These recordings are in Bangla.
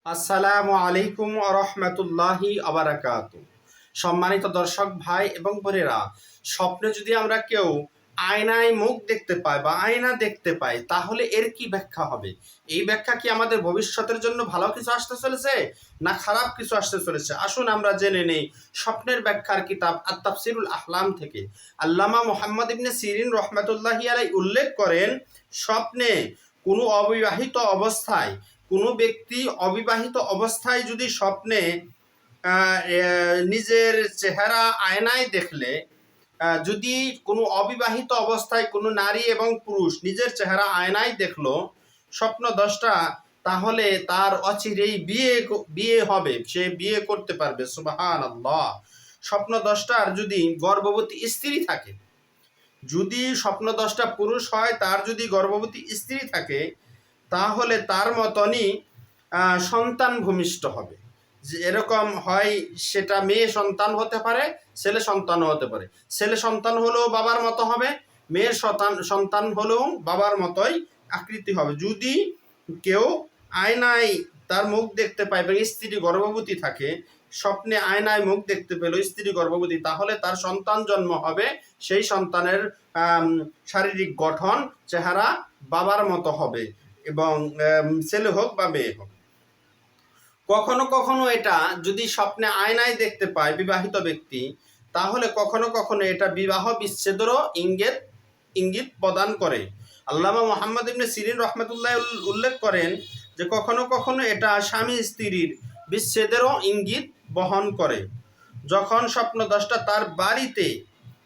আসসালামু আলাইকুম রহমতুল্লাহি আবারাকাতু। সম্মানিত দর্শক ভাই এবং বোনেরা, স্বপ্নে যদি আমরা কেউ আয়নায় মুখ দেখতে পাই বা আয়না দেখতে পাই, তাহলে এর কি ব্যাখ্যা হবে? এই ব্যাখ্যা কি আমাদের ভবিষ্যতের জন্য ভালো কিছু আসতে চলেছে না খারাপ কিছু আসতে চলেছে? আসুন আমরা জেনে নেই স্বপ্নের ব্যাখ্যার কিতাব আত-তাফসিরুল আহলাম থেকে। আল্লামা মুহাম্মদ ইবনে সিরিন রহমতুল্লাহি আলাইহি উল্লেখ করেন, স্বপ্নে কোনো অবিবাহিত অবস্থায় কোনো ব্যক্তি অবিবাহিত অবস্থায় যদি স্বপ্নে নিজের চেহারা আয়নায় দেখলে, যদি কোনো অবিবাহিত অবস্থায় কোনো নারী এবং পুরুষ নিজের চেহারা আয়নায় দেখলো স্বপ্নদ্রষ্টা, তাহলে তার অচিরেই বিয়ে হবে, সে বিয়ে করতে পারবে। সুবহানাল্লাহ। স্বপ্নদ্রষ্টার যদি গর্ভবতী স্ত্রী থাকে, যদি স্বপ্নদ্রষ্টা পুরুষ হয়, তার যদি গর্ভবতী স্ত্রী থাকে, তাহলে তার মতনই সন্তান ভূমিষ্ঠ হবে। যে এরকম হয়, সেটা মেয়ে সন্তান হতে পারে, ছেলে সন্তানও হতে পারে। ছেলে সন্তান হলেও বাবার মতো হবে, মেয়ের সন্তান হলেও বাবার মতোই আকৃতি হবে। যদি কেউ আয়নায় তার মুখ দেখতে পায় এবং স্ত্রী গর্ভবতী থাকে, স্বপ্নে আয়নায় মুখ দেখতে পেল স্ত্রী গর্ভবতী, তাহলে তার সন্তান জন্ম হবে। সেই সন্তানের শারীরিক গঠন, চেহারা বাবার মতো হবে, এবং ছেলে হোক বা মেয়ে হোক। কখনো কখনো এটা যদি স্বপ্নে আয়নায় দেখতে পায় বিবাহিত ব্যক্তি, তাহলে কখনো কখনো এটা বিবাহ বিচ্ছেদেরও ইঙ্গিত প্রদান করে। আল্লামা মুহাম্মদ ইবনে সিরিন রহমতুল্লাহ উল্লেখ করেন যে কখনো কখনো এটা স্বামী স্ত্রীর বিচ্ছেদেরও ইঙ্গিত বহন করে। যখন স্বপ্নদ্রষ্টা তার বাড়িতে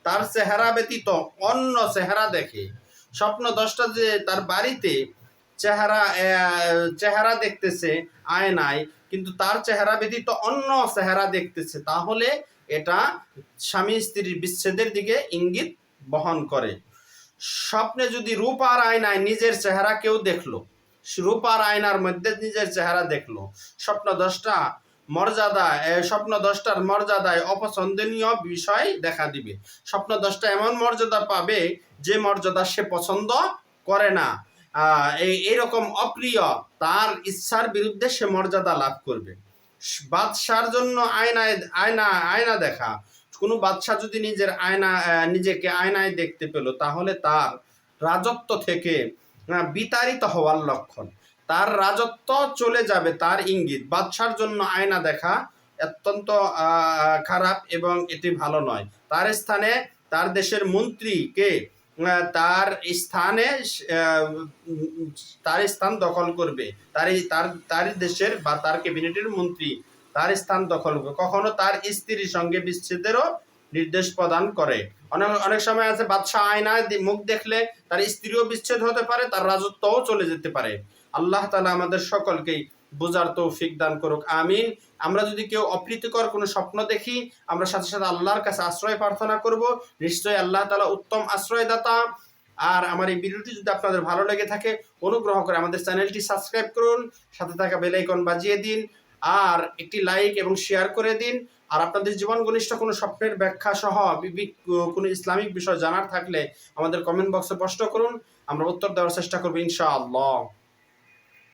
তার চেহারা ব্যতীত অন্য চেহারা দেখে, স্বপ্নদ্রষ্টা যে তার বাড়িতে চেহারা দেখতেছে আয়নায়, কিন্তু তার চেহারা ব্যতীত অন্য চেহারা দেখতেছে, তাহলে এটা স্বামী স্ত্রীর বিচ্ছেদের দিকে ইঙ্গিত বহন করে। স্বপ্নে যদি রূপার আয়নায় নিজের চেহারা কেউ দেখলো, রূপার আয়নার মধ্যে নিজের চেহারা দেখলো, স্বপ্নদ্রষ্টার মর্যাদায় অপছন্দনীয় বিষয় দেখা দিবে। স্বপ্নদ্রষ্টা এমন মর্যাদা পাবে যে মর্যাদা সে পছন্দ করে না। এইরকম অপ্রিয়, তার ইচ্ছার বিরুদ্ধে সে মর্যাদা লাভ করবে। বাদশার জন্য আয়না দেখা, কোনো বাদশা যদি নিজেকে আয়নায় দেখতে পেল, তাহলে তার রাজত্ব থেকে বিতাড়িত হওয়ার লক্ষণ, তার রাজত্ব চলে যাবে, তার ইঙ্গিত। বাদশার জন্য আয়না দেখা অত্যন্ত খারাপ এবং এটি ভালো নয়। তার স্থানে তার দেশের মন্ত্রীকে তার স্থান দখল করবে, তার দেশের বা তার ক্যাবিনেটের মন্ত্রী তার স্থান দখল করবে। কখনো তার স্ত্রীর সঙ্গে বিচ্ছেদেরও নির্দেশ প্রদান করে। অনেক সময় আছে বাদশাহ আয়নায় মুখ দেখলে তার স্ত্রীও বিচ্ছেদ হতে পারে, তার রাজত্বও চলে যেতে পারে। আল্লাহ তাআলা আমাদের সকলকেই বোঝার তৌফিক দান করুক, আমিন। আমরা যদি কেউ অপ্রীতিকর কোনো স্বপ্ন দেখি, আমরা সাথে সাথে আল্লাহর কাছে আশ্রয় প্রার্থনা করব। নিশ্চয়ই আল্লাহ তাআলা উত্তম আশ্রয়দাতা। আর আমার এই ভিডিওটি যদি আপনাদের ভালো লেগে থাকে, অনুগ্রহ করে আমাদের চ্যানেলটি সাবস্ক্রাইব করুন, সাথে থাকা বেল আইকন বাজিয়ে দিন, আর একটি লাইক এবং শেয়ার করে দিন। আর আপনাদের জীবন ঘনিষ্ঠ কোনো স্বপ্নের ব্যাখ্যা সহ কোনো ইসলামিক বিষয় জানার থাকলে আমাদের কমেন্ট বক্সে প্রশ্ন করুন, আমরা উত্তর দেওয়ার চেষ্টা করব ইনশাআল্লাহ।